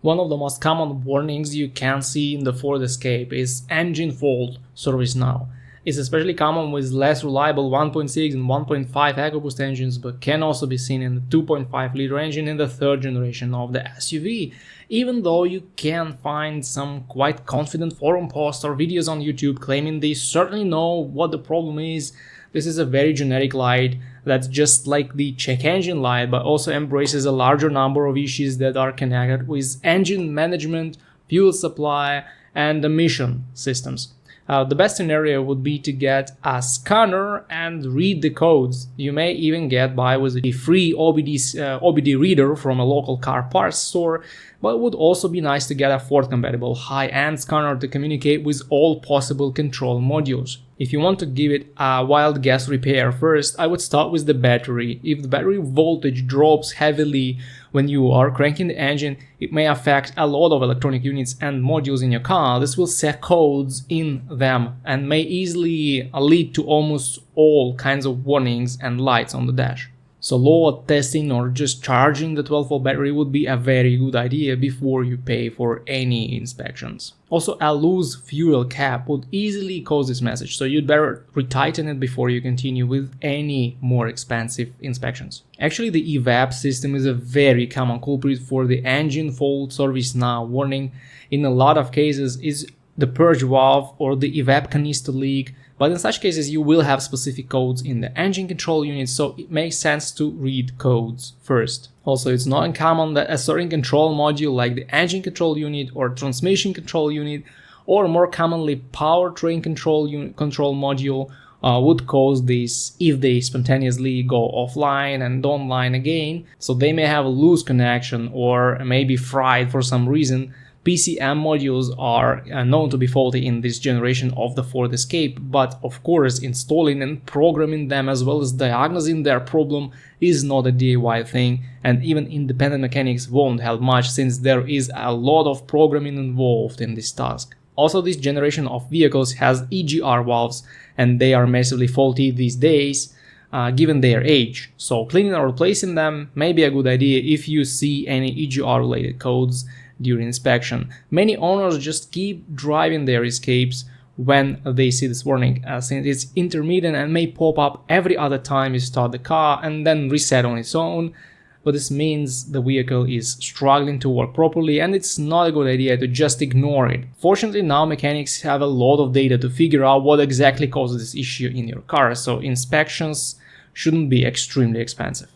One of the most common warnings you can see in the Ford Escape is engine fault, service now. It's especially common with less reliable 1.6 and 1.5 EcoBoost engines, but can also be seen in the 2.5-liter engine in the third generation of the SUV. Even though you can find some quite confident forum posts or videos on YouTube claiming they certainly know what the problem is, this is a very generic light that's just like the check engine light, but also embraces a larger number of issues that are connected with engine management, fuel supply, and emission systems. The best scenario would be to get a scanner and read the codes. You may even get by with a free OBD reader from a local car parts store, but it would also be nice to get a Ford-compatible high-end scanner to communicate with all possible control modules. If you want to give it a wild guess repair first, I would start with the battery. If the battery voltage drops heavily when you are cranking the engine, it may affect a lot of electronic units and modules in your car. This will set codes in them and may easily lead to almost all kinds of warnings and lights on the dash. So load testing or just charging the 12-volt battery would be a very good idea before you pay for any inspections. Also, a loose fuel cap would easily cause this message, so you'd better retighten it before you continue with any more expensive inspections. Actually, the EVAP system is a very common culprit for the engine fault service now warning. In a lot of cases, is the purge valve or the EVAP canister leak, but in such cases you will have specific codes in the engine control unit, so it makes sense to read codes first. Also, it's not uncommon that a certain control module like the engine control unit or transmission control unit, or more commonly powertrain control module, would cause this if they spontaneously go offline and online again. So they may have a loose connection or may be fried for some reason. PCM modules are known to be faulty in this generation of the Ford Escape, but of course installing and programming them as well as diagnosing their problem is not a DIY thing, and even independent mechanics won't help much since there is a lot of programming involved in this task. Also, this generation of vehicles has EGR valves, and they are massively faulty these days given their age, so cleaning or replacing them may be a good idea if you see any EGR related codes during inspection. Many owners just keep driving their Escapes when they see this warning, since it's intermittent and may pop up every other time you start the car and then reset on its own. But this means the vehicle is struggling to work properly, and it's not a good idea to just ignore it. Fortunately, now mechanics have a lot of data to figure out what exactly causes this issue in your car, so inspections shouldn't be extremely expensive.